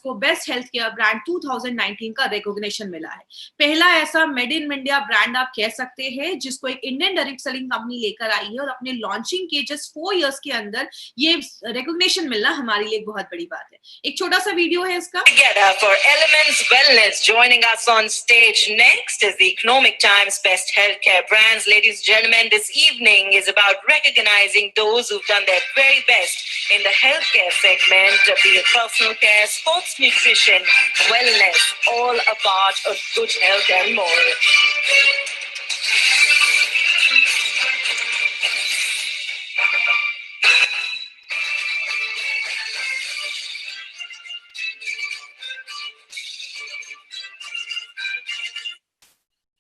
जिसको best health care brand 2019 का recognition मिला है। पहला ऐसा मेड इन इंडिया ब्रांड आप कह सकते हैं जिसको एक इंडियन डायरेक्ट सेलिंग कंपनी लेकर आई है और अपने लॉन्चिंग के जस्ट 4 इयर्स के अंदर ये रिकॉग्निशन मिलना हमारे लिए बहुत बड़ी बात है। एक छोटा सा वीडियो है इसका। Together for Elements Wellness, joining us on stage next is the Economic Times Best Healthcare Brands. Ladies and gentlemen, this evening is about recognizing those who've done their very best in the healthcare segment, be it personal care, sports nutrition, wellness, all a part of good health and more.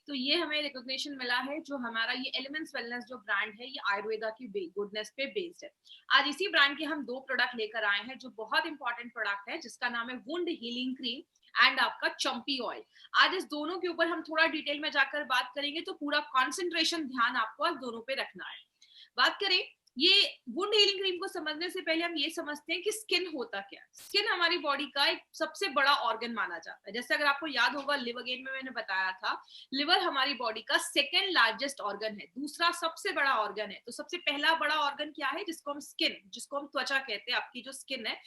तो ये हमें recognition मिला है जो हमारा ये elements wellness जो brand है ये आयुर्वेदा की गुडनेस पे बेस्ड है। आज इसी ब्रांड के हम 2 प्रोडक्ट लेकर आए हैं जो बहुत इंपॉर्टेंट प्रोडक्ट है जिसका नाम है वुंड हीलिंग क्रीम एंड आपका चंपी ऑयल। आज इस दोनों के ऊपर हम थोड़ा डिटेल में जाकर बात करेंगे तो पूरा कॉन्सेंट्रेशन ध्यान आपको दोनों पे रखना है। बात करें ये वुंड हीलिंग क्रीम को समझने से पहले हम ये समझते हैं कि स्किन होता क्या है। स्किन हमारी बॉडी का एक सबसे बड़ा ऑर्गन माना जाता है। जैसे अगर आपको याद होगा लिवर गेन में मैंने बताया था, लिवर हमारी बॉडी का सेकेंड लार्जेस्ट ऑर्गन है, दूसरा सबसे बड़ा ऑर्गन है। तो सबसे पहला बड़ा ऑर्गन क्या है जिसको हम स्किन, जिसको हम त्वचा कहते हैं। आपकी जो स्किन है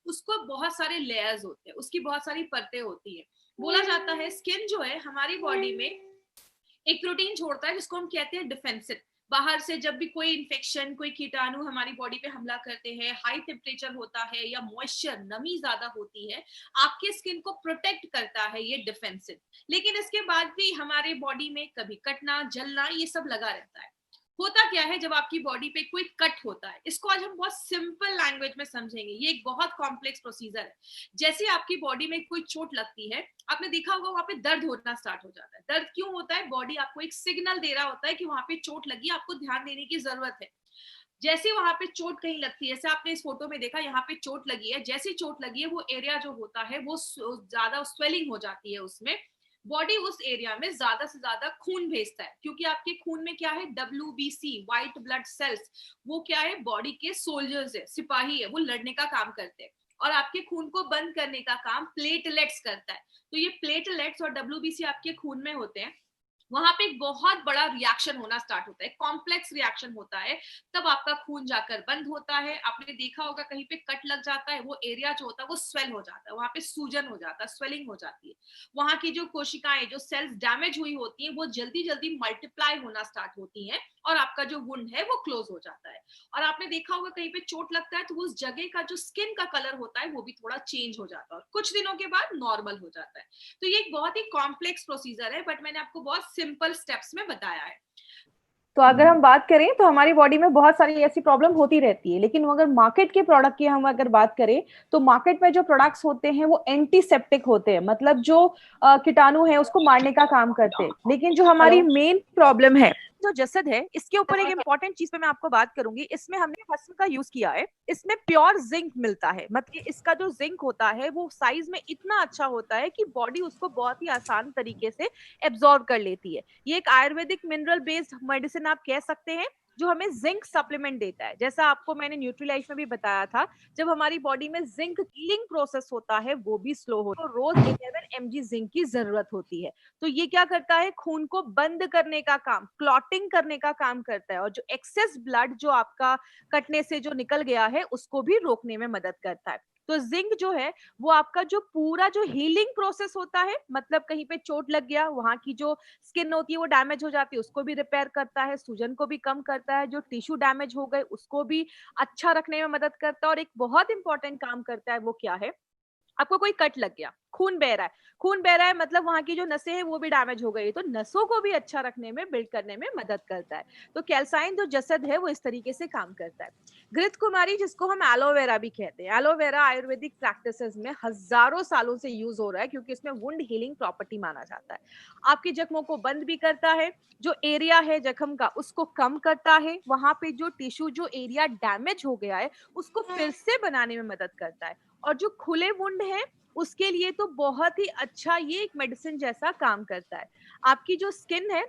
उसको बहुत सारे लेयर्स होते हैं, उसकी बहुत सारी परतें होती है। बोला जाता है स्किन जो है हमारी बॉडी में एक प्रोटीन छोड़ता है जिसको हम कहते हैं डिफेंसिव। बाहर से जब भी कोई इन्फेक्शन, कोई कीटाणु हमारी बॉडी पे हमला करते हैं, हाई टेम्परेचर होता है या मॉइस्चर, नमी ज्यादा होती है, आपके स्किन को प्रोटेक्ट करता है ये डिफेंसिव। लेकिन इसके बाद भी हमारे बॉडी में कभी कटना, जलना ये सब लगा रहता है। होता क्या है जब आपकी बॉडी पे कोई कट होता है, इसको आज हम बहुत सिंपल लैंग्वेज में समझेंगे। ये एक बहुत कॉम्प्लेक्स प्रोसीजर है। जैसे आपकी बॉडी में कोई चोट लगती है, आपने देखा होगा वहां पे दर्द होना स्टार्ट हो जाता है। दर्द क्यों होता है? बॉडी आपको एक सिग्नल दे रहा होता है कि वहां पे चोट लगी, आपको ध्यान देने की जरूरत है। जैसे वहां पे चोट कहीं लगती है, जैसे आपने इस फोटो में देखा यहाँ पे चोट लगी है, जैसे चोट लगी है वो एरिया जो होता है वो ज्यादा स्वेलिंग हो जाती है, उसमें बॉडी उस एरिया में ज्यादा से ज्यादा खून भेजता है। क्योंकि आपके खून में क्या है? WBC, व्हाइट ब्लड सेल्स, वो क्या है? बॉडी के सोल्जर्स है, सिपाही है, वो लड़ने का काम करते हैं। और आपके खून को बंद करने का काम प्लेटलेट्स करता है। तो ये प्लेटलेट्स और WBC आपके खून में होते हैं, वहां पे एक बहुत बड़ा रिएक्शन होना स्टार्ट होता है, कॉम्प्लेक्स रिएक्शन होता है, तब आपका खून जाकर बंद होता है। आपने देखा होगा कहीं पे कट लग जाता है, वो एरिया जो होता है वो स्वेल हो जाता है, वहां पे सूजन हो जाता है, स्वेलिंग हो जाती है। वहां की जो कोशिकाएं, जो सेल्स डैमेज हुई होती हैं, वो जल्दी जल्दी मल्टीप्लाई होना स्टार्ट होती हैं और आपका जो वुंड है वो क्लोज हो जाता है। और आपने देखा होगा कहीं पे चोट लगता है तो उस जगह का जो स्किन का कलर होता है वो भी थोड़ा चेंज हो जाता है और कुछ दिनों के बाद नॉर्मल हो जाता है। तो ये एक बहुत ही कॉम्प्लेक्स प्रोसीजर है, बट मैंने आपको बहुत सिंपल स्टेप्स में बताया है। तो अगर हम बात करें तो हमारी बॉडी में बहुत सारी ऐसी प्रॉब्लम होती रहती है, लेकिन अगर मार्केट के प्रोडक्ट की हम अगर बात करें तो मार्केट में जो प्रोडक्ट्स होते हैं वो एंटीसेप्टिक होते हैं, मतलब जो कीटाणु है उसको मारने का काम करते हैं। लेकिन जो हमारी मेन प्रॉब्लम है, जो जसद है, इसके ऊपर एक इम्पॉर्टेंट चीज पे मैं आपको बात करूंगी। इसमें हमने हस्म का यूज किया है। इसमें प्योर जिंक मिलता है, मतलब इसका जो जिंक होता है वो साइज में इतना अच्छा होता है कि बॉडी उसको बहुत ही आसान तरीके से एब्जॉर्ब कर लेती है। ये एक आयुर्वेदिक मिनरल बेस्ड मेडिसिन आप कह सकते हैं जो हमें जिंक सप्लीमेंट देता है। जैसा आपको मैंने न्यूट्रीलाइफ में भी बताया था, जब हमारी बॉडी में जिंक हीलिंग प्रोसेस होता है वो भी स्लो होता है, तो रोज 11 mg जिंक की जरूरत होती है। तो ये क्या करता है? खून को बंद करने का काम, क्लॉटिंग करने का काम करता है, और जो एक्सेस ब्लड जो आपका कटने से जो निकल गया है उसको भी रोकने में मदद करता है। तो जिंक जो है वो आपका जो पूरा जो हीलिंग प्रोसेस होता है, मतलब कहीं पे चोट लग गया, वहां की जो स्किन होती है वो डैमेज हो जाती है, उसको भी रिपेयर करता है, सूजन को भी कम करता है, जो टिश्यू डैमेज हो गए उसको भी अच्छा रखने में मदद करता है। और एक बहुत इंपॉर्टेंट काम करता है, वो क्या है? आपको कोई कट लग गया, खून बह रहा है, खून बह रहा है मतलब वहां की जो नसें हैं वो भी डैमेज हो गई, तो नसों को भी अच्छा रखने में, बिल्ड करने में मदद करता है। तो कैल्साइन जो जसद है वो इस तरीके से काम करता है। घृत कुमारी, जिसको हम एलोवेरा भी कहते हैं, एलोवेरा आयुर्वेदिक प्रैक्टिसेस में हजारों सालों से यूज हो रहा है क्योंकि इसमें वुंड हीलिंग प्रॉपर्टी माना जाता है। आपकी जख्मों को बंद भी करता है, जो एरिया है जख्म का उसको कम करता है, वहां पे जो टिश्यू, जो एरिया डैमेज हो गया है उसको फिर से बनाने में मदद करता है। और जो खुले वुंड है उसके लिए तो बहुत ही अच्छा ये एक मेडिसिन जैसा काम करता है। आपकी जो स्किन है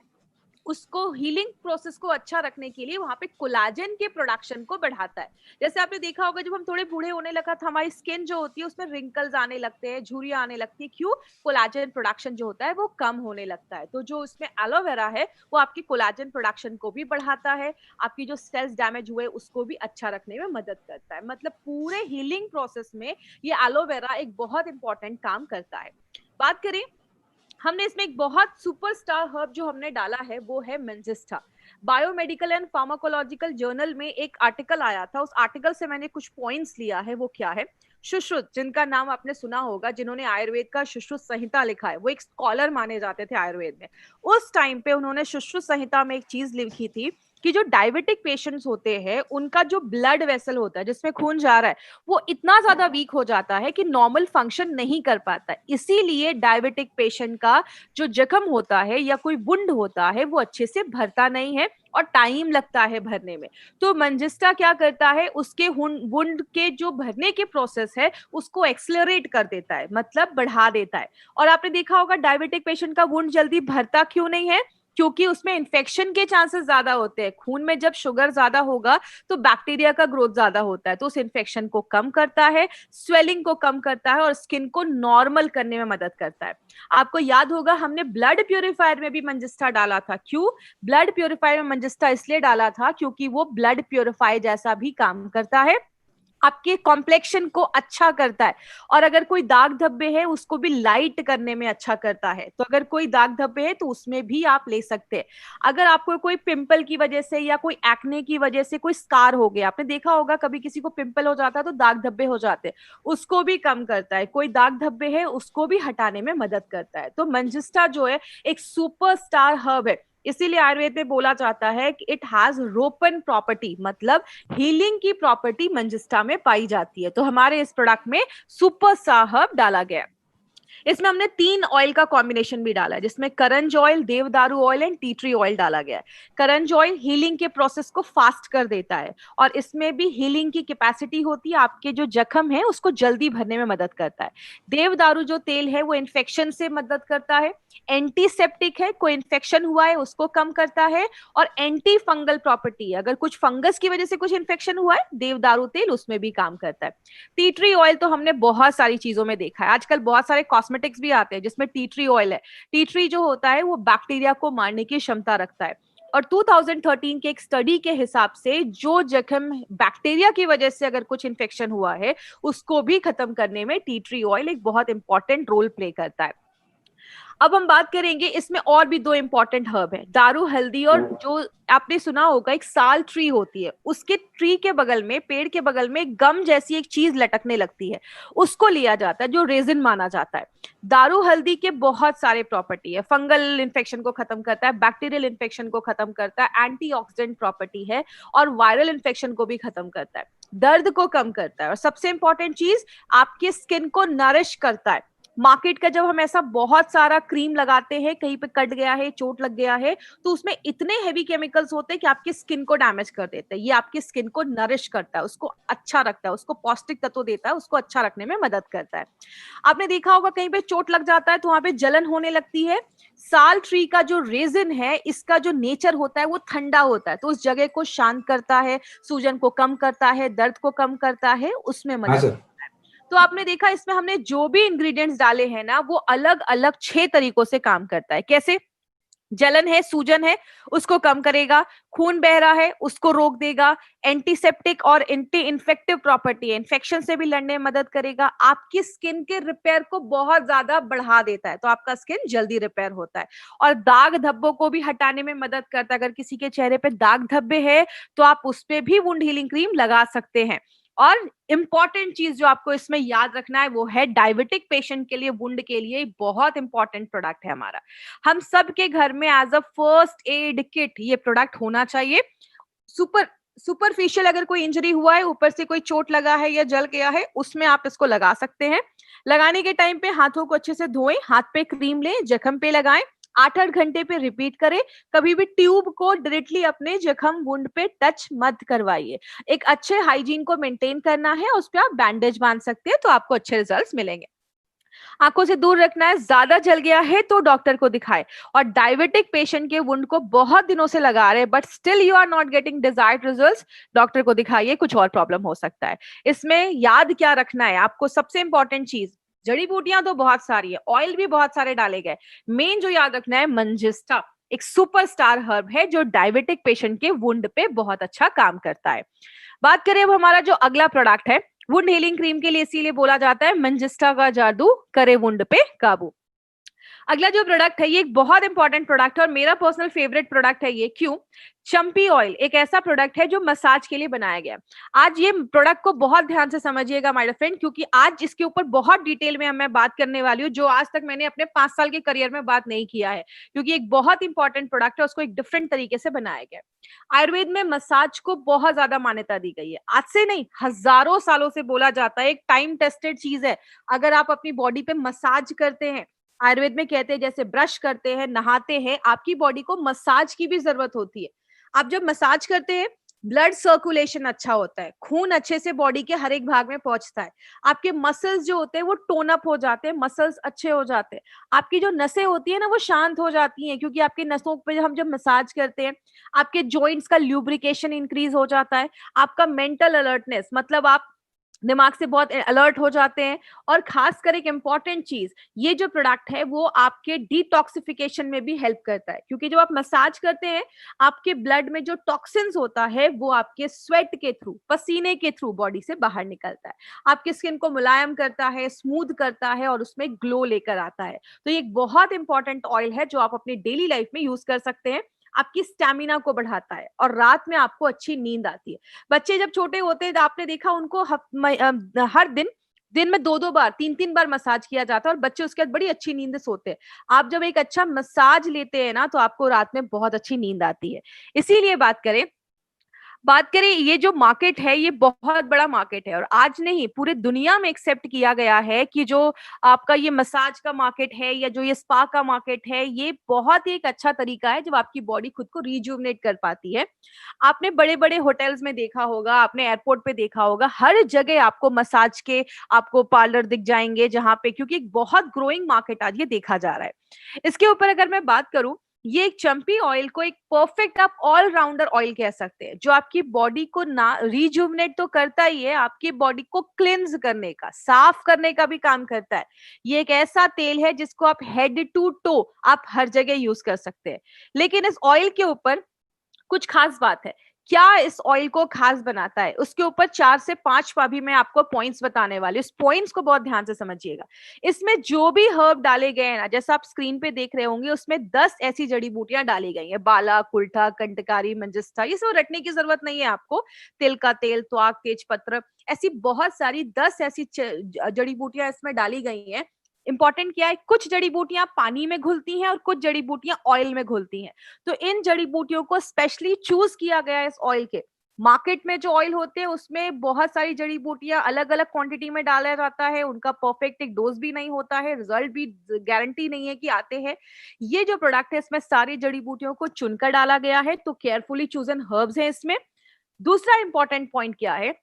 उसको हीलिंग प्रोसेस को अच्छा रखने के लिए वहां पे कोलाजन के प्रोडक्शन को बढ़ाता है। जैसे आपने देखा होगा जब हम थोड़े बूढ़े होने लगा था हमारी स्किन जो होती है उसमें रिंकल्स आने लगते हैं, झुर्रियां आने लगती है, क्यों? कोलाजन प्रोडक्शन जो होता है वो कम होने लगता है। तो जो इसमें एलोवेरा है वो आपकी कोलाजन प्रोडक्शन को भी बढ़ाता है, आपकी जो सेल्स डैमेज हुए उसको भी अच्छा रखने में मदद करता है। मतलब पूरे हीलिंग प्रोसेस में ये एलोवेरा एक बहुत इंपॉर्टेंट काम करता है। बात करें, हमने इसमें एक बहुत सुपरस्टार हर्ब जो हमने डाला है वो है manjistha. Biomedical and pharmacological journal में एक आर्टिकल आया था, उस आर्टिकल से मैंने कुछ पॉइंट्स लिया है। वो क्या है? सुश्रुत, जिनका नाम आपने सुना होगा, जिन्होंने आयुर्वेद का सुश्रुत संहिता लिखा है, वो एक स्कॉलर माने जाते थे आयुर्वेद में। उस टाइम पे उन्होंने सुश्रुत संहिता में एक चीज लिखी थी कि जो डायबिटिक पेशेंट्स होते हैं उनका जो ब्लड वेसल होता है जिसमें खून जा रहा है वो इतना ज्यादा वीक हो जाता है कि नॉर्मल फंक्शन नहीं कर पाता है। इसीलिए डायबिटिक पेशेंट का जो जख्म होता है या कोई वुंड होता है वो अच्छे से भरता नहीं है और टाइम लगता है भरने में। तो मंजिस्टा क्या करता है, उसके वुंड के जो भरने के प्रोसेस है उसको एक्सेलरेट कर देता है, मतलब बढ़ा देता है। और आपने देखा होगा डायबिटिक पेशेंट का वुंड जल्दी भरता क्यों नहीं है? क्योंकि उसमें इन्फेक्शन के चांसेस ज्यादा होते हैं। खून में जब शुगर ज्यादा होगा तो बैक्टीरिया का ग्रोथ ज्यादा होता है, तो उस इन्फेक्शन को कम करता है, स्वेलिंग को कम करता है और स्किन को नॉर्मल करने में मदद करता है। आपको याद होगा हमने ब्लड प्यूरिफायर में भी मंजिस्टा डाला था। क्यों? ब्लड प्यूरिफायर में मंजिस्टा इसलिए डाला था क्योंकि वो ब्लड प्यूरिफायर जैसा भी काम करता है, आपके कॉम्प्लेक्शन को अच्छा करता है। और अगर कोई दाग धब्बे है उसको भी लाइट करने में अच्छा करता है। तो अगर कोई दाग धब्बे है तो उसमें भी आप ले सकते हैं। अगर आपको कोई पिंपल की वजह से या कोई एक्ने की वजह से कोई स्कार हो गया, आपने देखा होगा कभी किसी को पिंपल हो जाता है तो दाग धब्बे हो जाते हैं, उसको भी कम करता है। कोई दाग धब्बे है उसको भी हटाने में मदद करता है। तो मंजिस्टा जो है एक सुपरस्टार हर्ब है, इसीलिए आयुर्वेद में बोला जाता है कि इट हैज रोपन प्रॉपर्टी, मतलब हीलिंग की प्रॉपर्टी मंजिस्टा में पाई जाती है। तो हमारे इस प्रोडक्ट में सुपर साहब डाला गया। इसमें हमने 3 ऑयल का कॉम्बिनेशन भी डाला है, जिसमें करंज ऑयल, देवदारू oil and tea tree oil डाला गया है। करंज ऑयल हीलिंग के प्रोसेस को फास्ट कर देता है और इसमें भी हीलिंग की कैपेसिटी होती है, आपके जो जख्म है उसको जल्दी भरने में मदद करता है। देवदारू जो तेल है वो इन्फेक्शन से मदद करता है, एंटीसेप्टिक है, कोई इन्फेक्शन हुआ है उसको कम करता है, और एंटी फंगल प्रॉपर्टी है, अगर कुछ फंगस की वजह से कुछ इन्फेक्शन हुआ है देवदारू तेल उसमें भी काम करता है। टी ट्री ऑयल तो हमने बहुत सारी चीजों में देखा है, आजकल बहुत सारे कॉस्मेटिक्स भी आते हैं जिसमें टी ट्री ऑयल है। टी ट्री जो होता है वो बैक्टीरिया को मारने की क्षमता रखता है, और 2013 के एक स्टडी के हिसाब से जो जख्म बैक्टीरिया की वजह से अगर कुछ इन्फेक्शन हुआ है उसको भी खत्म करने में टी ट्री ऑयल एक बहुत इंपॉर्टेंट रोल प्ले करता है। अब हम बात करेंगे, इसमें और भी 2 इंपॉर्टेंट हर्ब है, दारू हल्दी, और जो आपने सुना होगा एक साल ट्री होती है, उसके ट्री के बगल में, पेड़ के बगल में गम जैसी एक चीज लटकने लगती है, उसको लिया जाता है जो रेजिन माना जाता है। दारू हल्दी के बहुत सारे प्रॉपर्टी है, फंगल इन्फेक्शन को खत्म करता है, बैक्टीरियल इन्फेक्शन को खत्म करता है, एंटीऑक्सीडेंट प्रॉपर्टी है और वायरल इन्फेक्शन को भी खत्म करता है, दर्द को कम करता है, और सबसे इंपॉर्टेंट चीज आपके स्किन को नरिश करता है। मार्केट का जब हम ऐसा बहुत सारा क्रीम लगाते हैं, कहीं पे कट गया है, चोट लग गया है, तो उसमें इतने हेवी केमिकल्स होते हैं कि आपकी स्किन को डैमेज कर देते हैं। ये आपकी स्किन को नरिश करता है, उसको अच्छा रखता है, उसको पौष्टिक तत्व देता है, उसको अच्छा रखने में मदद करता है। आपने देखा होगा कहीं पे चोट लग जाता है तो वहां पे जलन होने लगती है, साल ट्री का जो रेजिन है इसका जो नेचर होता है वो ठंडा होता है, तो उस जगह को शांत करता है, सूजन को कम करता है, दर्द को कम करता है, उसमें मदद। तो आपने देखा इसमें हमने जो भी इंग्रेडिएंट्स डाले हैं ना वो अलग अलग 6 तरीकों से काम करता है। कैसे? जलन है, सूजन है, उसको कम करेगा, खून बह रहा है उसको रोक देगा, एंटीसेप्टिक और एंटी इन्फेक्टिव प्रॉपर्टी है, इन्फेक्शन से भी लड़ने में मदद करेगा, आपकी स्किन के रिपेयर को बहुत ज्यादा बढ़ा देता है, तो आपका स्किन जल्दी रिपेयर होता है, और दाग धब्बों को भी हटाने में मदद करता है। अगर किसी के चेहरे पे दाग धब्बे है तो आप उस पे भी वुंड हीलिंग क्रीम लगा सकते हैं। और इंपॉर्टेंट चीज जो आपको इसमें याद रखना है वो है डायबिटिक पेशेंट के लिए, वुंड के लिए बहुत इंपॉर्टेंट प्रोडक्ट है हमारा। हम सब के घर में as a first aid kit ये प्रोडक्ट होना चाहिए। सुपरफिशियल अगर कोई इंजरी हुआ है, ऊपर से कोई चोट लगा है या जल गया है, उसमें आप इसको लगा सकते हैं। लगाने के टाइम पे हाथों को अच्छे से धोएं, हाथ पे क्रीम लें, जख्म पे लगाएं, 8-8 घंटे पे रिपीट करें। कभी भी ट्यूब को डायरेक्टली अपने जख्म वुंड पे टच मत करवाइए। एक अच्छे हाइजीन को मेंटेन करना है, उस पर आप बैंडेज बांध सकते हैं तो आपको अच्छे रिजल्ट्स मिलेंगे। आंखों से दूर रखना है, ज्यादा जल गया है तो डॉक्टर को दिखाए। और डायबिटिक पेशेंट के वुंड को बहुत दिनों से लगा रहे हैं but still you are not getting desired results, doctor को दिखाइए, कुछ और प्रॉब्लम हो सकता है। इसमें याद क्या रखना है आपको, सबसे इंपॉर्टेंट चीज, जड़ी बूटियां तो बहुत सारी है, ऑयल भी बहुत सारे डाले गए, मेन जो याद रखना है मंजिस्टा एक सुपरस्टार हर्ब है जो डायबिटिक पेशेंट के वुंड पे बहुत अच्छा काम करता है। बात करें अब हमारा जो अगला प्रोडक्ट है, वुंड हीलिंग क्रीम के लिए इसीलिए बोला जाता है मंजिस्टा का जादू करे वुंड पे काबू। अगला जो प्रोडक्ट है ये एक बहुत इंपॉर्टेंट प्रोडक्ट है और मेरा पर्सनल फेवरेट प्रोडक्ट है ये। क्यों? चंपी ऑयल एक ऐसा प्रोडक्ट है जो मसाज के लिए बनाया गया। आज ये प्रोडक्ट को बहुत ध्यान से समझिएगा माय फ्रेंड, क्योंकि आज इसके ऊपर बहुत डिटेल में मैं बात करने वाली हूँ जो आज तक मैंने अपने 5 साल के करियर में बात नहीं किया है, क्योंकि एक बहुत इंपॉर्टेंट प्रोडक्ट है, उसको एक डिफरेंट तरीके से बनाया गया। आयुर्वेद में मसाज को बहुत ज्यादा मान्यता दी गई है, आज से नहीं हजारों सालों से बोला जाता है, एक टाइम टेस्टेड चीज है। अगर आप अपनी बॉडी पे मसाज करते हैं, आयुर्वेद में कहते हैं जैसे ब्रश करते हैं, नहाते हैं, आपकी बॉडी को मसाज की भी जरूरत होती है। आप जब मसाज करते हैं ब्लड सर्कुलेशन अच्छा होता है, खून अच्छे से बॉडी के हर एक भाग में पहुंचता है, आपके मसल्स जो होते हैं वो टोन अप हो जाते हैं, मसल्स अच्छे हो जाते हैं, आपकी जो नसें होती है ना वो शांत हो जाती हैं, क्योंकि आपके नसों पे हम जब मसाज करते हैं आपके जॉइंट्स का ल्यूब्रिकेशन इंक्रीज हो जाता है, आपका मेंटल अलर्टनेस मतलब आप दिमाग से बहुत अलर्ट हो जाते हैं। और खासकर एक इंपॉर्टेंट चीज, ये जो प्रोडक्ट है वो आपके डिटॉक्सिफिकेशन में भी हेल्प करता है, क्योंकि जब आप मसाज करते हैं आपके ब्लड में जो टॉक्सिन्स होता है वो आपके स्वेट के थ्रू, पसीने के थ्रू बॉडी से बाहर निकलता है, आपकी स्किन को मुलायम करता है, स्मूथ करता है और उसमें ग्लो लेकर आता है। तो ये एक बहुत इंपॉर्टेंट ऑयल है जो आप अपनी डेली लाइफ में यूज कर सकते हैं, आपकी स्टैमिना को बढ़ाता है और रात में आपको अच्छी नींद आती है। बच्चे जब छोटे होते हैं तो आपने देखा उनको हर दिन में 2-2 बार 3-3 बार मसाज किया जाता है और बच्चे उसके बाद बड़ी अच्छी नींद से सोते हैं। आप जब एक अच्छा मसाज लेते हैं ना तो आपको रात में बहुत अच्छी नींद आती है। इसीलिए बात करें ये जो मार्केट है ये बहुत बड़ा मार्केट है और आज नहीं पूरे दुनिया में एक्सेप्ट किया गया है कि जो आपका ये मसाज का मार्केट है या जो ये स्पा का मार्केट है ये बहुत ही एक अच्छा तरीका है जब आपकी बॉडी खुद को रिजुवनेट कर पाती है। आपने बड़े बड़े होटल्स में देखा होगा, आपने एयरपोर्ट पे देखा होगा, हर जगह आपको मसाज के आपको पार्लर दिख जाएंगे जहां पे, क्योंकि एक बहुत ग्रोइंग मार्केट आज ये देखा जा रहा है। इसके ऊपर अगर मैं बात करूं, ये एक चंपी ऑयल को एक परफेक्ट आप ऑल राउंडर ऑयल कह सकते हैं जो आपकी बॉडी को ना रिजुवनेट तो करता ही है, आपकी बॉडी को क्लिंज करने का, साफ करने का भी काम करता है। ये एक ऐसा तेल है जिसको आप हेड टू टो आप हर जगह यूज कर सकते हैं। लेकिन इस ऑयल के ऊपर कुछ खास बात है। क्या इस ऑयल को खास बनाता है उसके ऊपर 4 से 5 अभी मैं आपको पॉइंट्स बताने वाली हूँ, इस पॉइंट्स को बहुत ध्यान से समझिएगा। इसमें जो भी हर्ब डाले गए हैं ना, जैसा आप स्क्रीन पे देख रहे होंगे, उसमें 10 ऐसी जड़ी बूटियां डाली गई हैं, बाला, कुल्ठा, कंटकारी, मंजिस्टा, ये सब रटने की जरूरत नहीं है आपको। तिल का तेल, त्वाक, तेज पत्र, ऐसी बहुत सारी 10 ऐसी जड़ी बूटियां इसमें डाली गई हैं। इंपॉर्टेंट क्या है, कुछ जड़ी बूटियां पानी में घुलती हैं और कुछ जड़ी बूटियां ऑयल में घुलती हैं। तो इन जड़ी बूटियों को स्पेशली चूज किया गया है इस ऑयल के। मार्केट में जो ऑयल होते हैं उसमें बहुत सारी जड़ी बूटियां अलग अलग क्वांटिटी में डाला जाता है, उनका परफेक्ट एक डोज भी नहीं होता है, रिजल्ट भी गारंटी नहीं है कि आते हैं। ये जो प्रोडक्ट है इसमें सारी जड़ी बूटियों को चुनकर डाला गया है, तो केयरफुली चूजन हर्ब्स है इसमें। दूसरा इंपॉर्टेंट पॉइंट क्या है,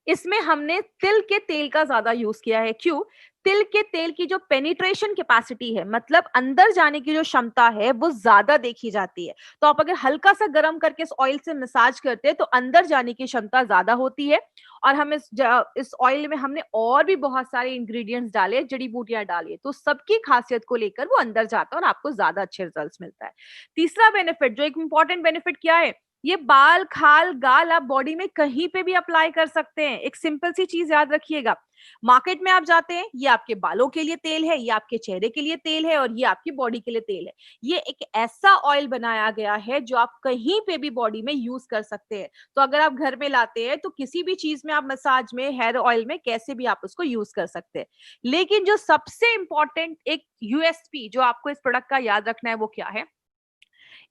इसमें हमने तिल के तेल का ज्यादा यूज किया है। क्यों? तिल के तेल की जो पेनिट्रेशन कैपेसिटी है, मतलब अंदर जाने की जो क्षमता है, वो ज्यादा देखी जाती है। तो आप अगर हल्का सा गर्म करके इस ऑयल से मसाज करते हैं तो अंदर जाने की क्षमता ज्यादा होती है। और हम इस ऑयल में हमने और भी बहुत सारे इंग्रेडिएंट्स डाले, जड़ी बूटियां डाली, तो सबकी खासियत को लेकर वो अंदर जाता है और आपको ज्यादा अच्छे रिजल्ट्स मिलता है। तीसरा बेनिफिट, जो एक इंपॉर्टेंट बेनिफिट क्या है, ये बाल, खाल, गाल आप बॉडी में कहीं पे भी अप्लाई कर सकते हैं। एक सिंपल सी चीज याद रखिएगा, मार्केट में आप जाते हैं, ये आपके बालों के लिए तेल है, ये आपके चेहरे के लिए तेल है और ये आपकी बॉडी के लिए तेल है। ये एक ऐसा ऑयल बनाया गया है जो आप कहीं पे भी बॉडी में यूज कर सकते हैं। तो अगर आप घर में लाते हैं तो किसी भी चीज में, आप मसाज में, हेयर ऑयल में, कैसे भी आप उसको यूज कर सकते हैं। लेकिन जो सबसे इंपॉर्टेंट एक यूएसपी जो आपको इस प्रोडक्ट का याद रखना है वो क्या है,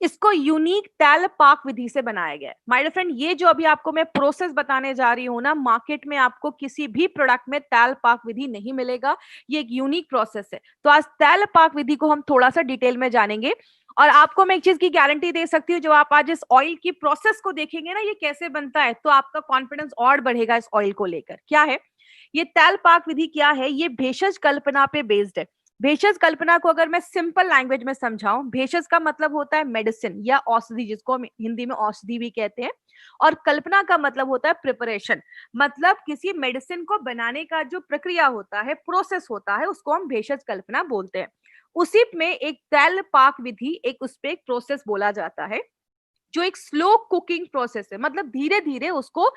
इसको यूनिक तैल पाक विधि से बनाया गया है। माय डियर फ्रेंड, ये जो अभी आपको मैं प्रोसेस बताने जा रही हूँ ना, मार्केट में आपको किसी भी प्रोडक्ट में तैल पाक विधि नहीं मिलेगा, ये एक यूनिक प्रोसेस है। तो आज तैल पाक विधि को हम थोड़ा सा डिटेल में जानेंगे और आपको मैं एक चीज की गारंटी दे सकती हूँ, जो आप आज इस ऑयल की प्रोसेस को देखेंगे ना, ये कैसे बनता है, तो आपका कॉन्फिडेंस और बढ़ेगा इस ऑयल को लेकर। क्या है ये तैल पाक विधि क्या है, ये भेषज कल्पना पे बेस्ड है। भेषज कल्पना को अगर मैं सिंपल लैंग्वेज में समझाऊं, भेषज का मतलब होता है मेडिसिन या औषधि, जिसको हम हिंदी में औषधि भी कहते हैं, और कल्पना का मतलब होता है प्रिपरेशन, मतलब किसी मेडिसिन को बनाने का जो प्रक्रिया होता है, प्रोसेस होता है, उसको हम भेषज कल्पना बोलते हैं। उसी में एक तैल पाक विधि, एक उस पे एक प्रोसेस बोला जाता है जो एक स्लो कुकिंग प्रोसेस है, मतलब धीरे धीरे उसको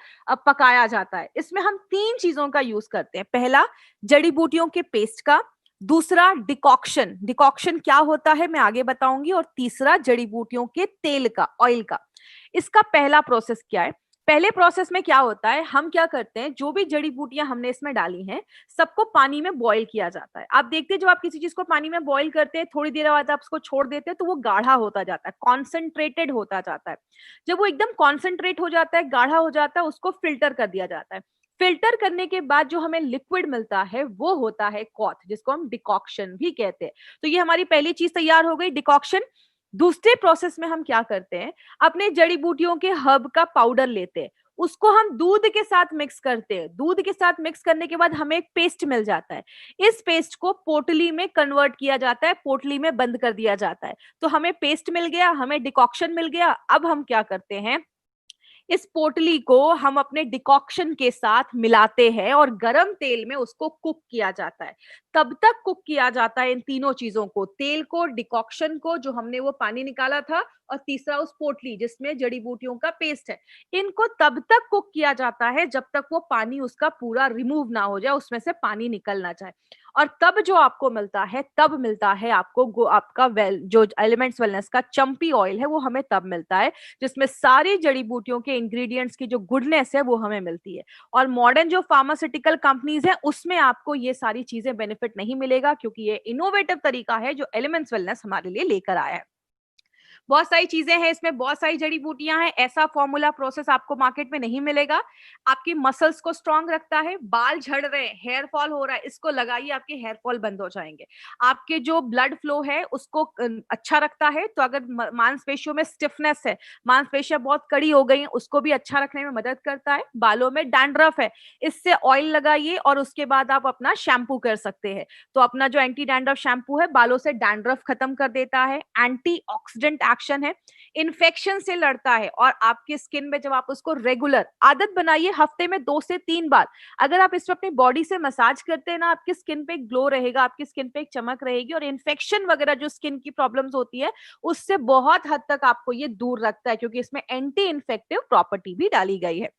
पकाया जाता है। इसमें हम 3 चीजों का यूज करते हैं। पहला, जड़ी बूटियों के पेस्ट का। दूसरा, डिकॉक्शन, डिकॉक्शन क्या होता है मैं आगे बताऊंगी। और तीसरा, जड़ी बूटियों के तेल का, ऑयल का। इसका पहला प्रोसेस क्या है, पहले प्रोसेस में क्या होता है, हम क्या करते हैं, जो भी जड़ी बूटियां हमने इसमें डाली हैं सबको पानी में बॉईल किया जाता है। आप देखते हैं जब आप किसी चीज को पानी में बॉईल करते हैं, थोड़ी देर बाद आप उसको छोड़ देते हैं तो वो गाढ़ा होता जाता है, कॉन्सेंट्रेटेड होता जाता है। जब वो एकदम कॉन्सेंट्रेट हो जाता है, गाढ़ा हो जाता है, उसको फिल्टर कर दिया जाता है। फिल्टर करने के बाद जो हमें लिक्विड मिलता है वो होता है कॉथ, जिसको हम डिकॉक्शन भी कहते हैं। तो ये हमारी पहली चीज तैयार हो गई, डिकॉक्शन। दूसरे प्रोसेस में हम क्या करते हैं, अपने जड़ी बूटियों के हर्ब का पाउडर लेते हैं, उसको हम दूध के साथ मिक्स करते हैं। दूध के साथ मिक्स करने के बाद हमें एक पेस्ट मिल जाता है। इस पेस्ट को पोटली में कन्वर्ट किया जाता है, पोटली में बंद कर दिया जाता है। तो हमें पेस्ट मिल गया, हमें डिकॉक्शन मिल गया। अब हम क्या करते हैं, इस पोटली को हम अपने डिकॉक्शन के साथ मिलाते हैं और गरम तेल में उसको कुक किया जाता है। तब तक कुक किया जाता है इन तीनों चीजों को, तेल को, डिकॉक्शन को, जो हमने वो पानी निकाला था, और तीसरा उस पोटली जिसमें जड़ी बूटियों का पेस्ट है। इनको तब तक कुक किया जाता है जब तक वो पानी उसका पूरा रिमूव ना हो जाए, उसमें से पानी निकल ना जाए। और तब जो आपको मिलता है, तब मिलता है आपको आपका जो एलिमेंट्स वेलनेस का चंपी ऑयल है, वो हमें तब मिलता है जिसमें सारी जड़ी बूटियों के इंग्रेडिएंट्स की जो गुडनेस है वो हमें मिलती है। और मॉडर्न जो फार्मास्यूटिकल कंपनीज है उसमें आपको ये सारी चीजें बेनिफिट नहीं मिलेगा, क्योंकि ये इनोवेटिव तरीका है जो एलिमेंट्स वेलनेस हमारे लिए लेकर आया है। बहुत सारी चीजें हैं इसमें, बहुत सारी जड़ी बूटियां हैं, ऐसा फॉर्मूला प्रोसेस आपको मार्केट में नहीं मिलेगा। आपकी मसल्स को स्ट्रांग रखता है, बाल झड़ रहे हैं, हेयर फॉल हो रहा है, इसको लगाइए, आपके हेयर फॉल बंद हो जाएंगे। आपके जो ब्लड फ्लो है उसको अच्छा रखता है। तो अगर मांसपेशियों में स्टिफनेस है, मांसपेशियां बहुत कड़ी हो गई हैं, उसको भी अच्छा रखने में मदद करता है। बालों में डैंड्रफ है, इससे ऑयल लगाइए और उसके बाद आप अपना शैम्पू कर सकते हैं। तो अपना जो एंटी डैंड्रफ शैम्पू है बालों से डैंड्रफ खत्म कर देता है, एंटीऑक्सीडेंट एक्शन है, इन्फेक्शन से लड़ता है। और आपकी स्किन में जब आप उसको रेगुलर आदत बनाइए, हफ्ते में 2 से 3 बार अगर आप इसको अपनी बॉडी से मसाज करते हैं ना, आपकी स्किन पे एक ग्लो रहेगा, आपकी स्किन पे एक चमक रहेगी, और इन्फेक्शन वगैरह जो स्किन की प्रॉब्लम्स होती है उससे बहुत हद तक आपको ये दूर रखता है, क्योंकि इसमें एंटी इन्फेक्टिव प्रॉपर्टी भी डाली गई है।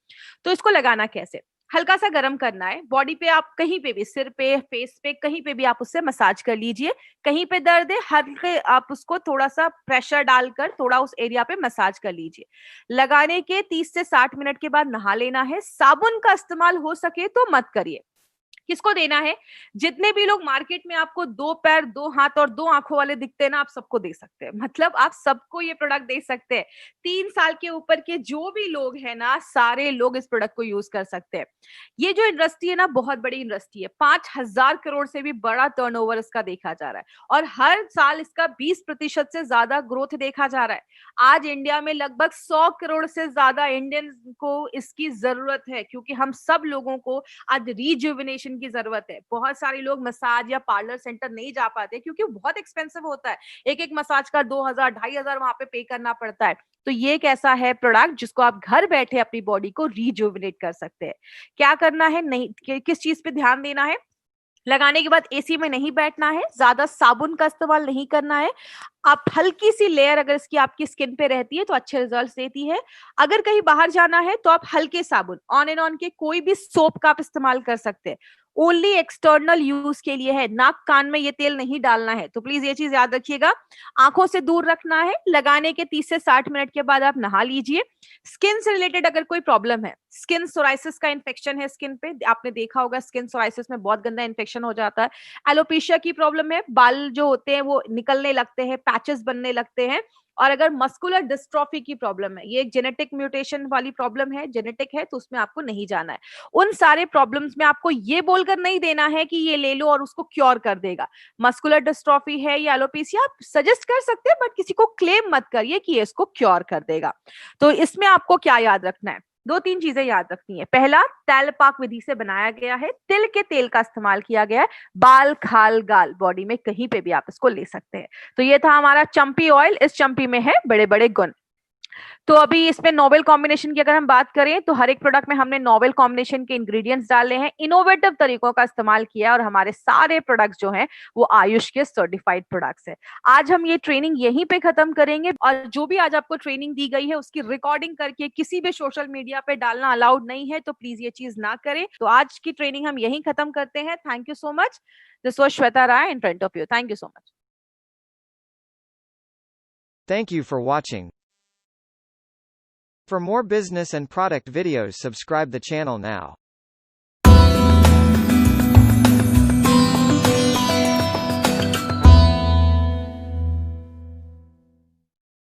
तो इसको लगाना कैसे, हल्का सा गर्म करना है बॉडी पे, आप कहीं पे भी, सिर पे, फेस पे, कहीं पे भी आप उससे मसाज कर लीजिए। कहीं पे दर्द है, हल्के आप उसको थोड़ा सा प्रेशर डालकर थोड़ा उस एरिया पे मसाज कर लीजिए। लगाने के 30 से 60 मिनट के बाद नहा लेना है। साबुन का इस्तेमाल हो सके तो मत करिए। किसको देना है, जितने भी लोग मार्केट में आपको 2 पैर, 2 हाथ और 2 आंखों वाले दिखते हैं ना, आप सबको दे सकते हैं, मतलब आप सबको ये प्रोडक्ट दे सकते हैं। 3 साल के ऊपर के जो भी लोग हैं ना, सारे लोग इस प्रोडक्ट को यूज कर सकते हैं। ये जो इंडस्ट्री है ना, बहुत बड़ी इंडस्ट्री है, 5,000 करोड़ से भी बड़ा टर्नओवर इसका देखा जा रहा है, और हर साल इसका 20% से ज्यादा ग्रोथ देखा जा रहा है। आज इंडिया में लगभग 100 करोड़ से ज्यादा इंडियन को इसकी जरूरत है, क्योंकि हम सब लोगों को आज रिजुविनेशन की जरूरत है। बहुत सारे लोग मसाज या पार्लर सेंटर नहीं जा पाते क्योंकि बहुत एक्सपेंसिव होता है, एक एक मसाज का 2,000 2,500 वहां पे करना पड़ता है। तो ये एक ऐसा है प्रोडक्ट जिसको आप घर बैठे अपनी बॉडी को रिजुविनेट कर सकते हैं। क्या करना है, नहीं किस चीज पे ध्यान देना है, लगाने के बाद एसी में नहीं बैठना है, ज्यादा साबुन का इस्तेमाल नहीं करना है। आप हल्की सी लेयर अगर इसकी आपकी स्किन पे रहती है तो अच्छे रिजल्ट्स देती है। अगर कहीं बाहर जाना है तो आप हल्के साबुन, ऑन एंड ऑन के कोई भी सोप का आप इस्तेमाल कर सकते हैं। ओनली एक्सटर्नल यूज के लिए है, नाक कान में ये तेल नहीं डालना है, तो प्लीज ये चीज याद रखिएगा। आंखों से दूर रखना है। लगाने के 30 से 60 मिनट के बाद आप नहा लीजिए। स्किन से रिलेटेड अगर कोई प्रॉब्लम है, स्किन सोराइसिस का इन्फेक्शन है स्किन पे, आपने देखा होगा स्किन सोराइसिस में बहुत गंदा इन्फेक्शन हो जाता है। एलोपेशिया की प्रॉब्लम है, बाल जो होते हैं वो निकलने लगते हैं, पैचेस बनने लगते हैं। और अगर मस्कुलर डिस्ट्रॉफी की प्रॉब्लम है, ये एक जेनेटिक म्यूटेशन वाली प्रॉब्लम है, जेनेटिक है, तो उसमें आपको नहीं जाना है। उन सारे प्रॉब्लम्स में आपको ये बोलकर नहीं देना है कि ये ले लो और उसको क्योर कर देगा। मस्कुलर डिस्ट्रॉफी है या एलोपेशिया, आप सजेस्ट कर सकते हैं, बट किसी को क्लेम मत करिए कि ये इसको क्योर कर देगा। तो इसमें आपको क्या याद रखना है, 2-3 चीजें याद रखनी है। पहला, तैलपाक विधि से बनाया गया है, तिल के तेल का इस्तेमाल किया गया है, बाल खाल गाल बॉडी में कहीं पे भी आप इसको ले सकते हैं। तो ये था हमारा चंपी ऑयल। इस चंपी में है बड़े बड़े गुण। तो अभी इसमें नोवेल कॉम्बिनेशन की अगर हम बात करें तो हर एक प्रोडक्ट में हमने नोवेल कॉम्बिनेशन के इंग्रेडिएंट्स डाले हैं, इनोवेटिव तरीकों का इस्तेमाल किया और हमारे सारे प्रोडक्ट्स जो हैं वो आयुष के सर्टिफाइड प्रोडक्ट्स हैं। आज हम ये ट्रेनिंग यहीं पे खत्म करेंगे और जो भी आज आपको ट्रेनिंग दी गई है उसकी रिकॉर्डिंग करके किसी भी सोशल मीडिया पे डालना अलाउड नहीं है, तो प्लीज ये चीज ना करें। तो आज की ट्रेनिंग हम यहीं खत्म करते हैं। Thank you so much. This was Shweta Rai in front of you. Thank you so much. Thank you for watching. For more business and product videos, subscribe the channel now.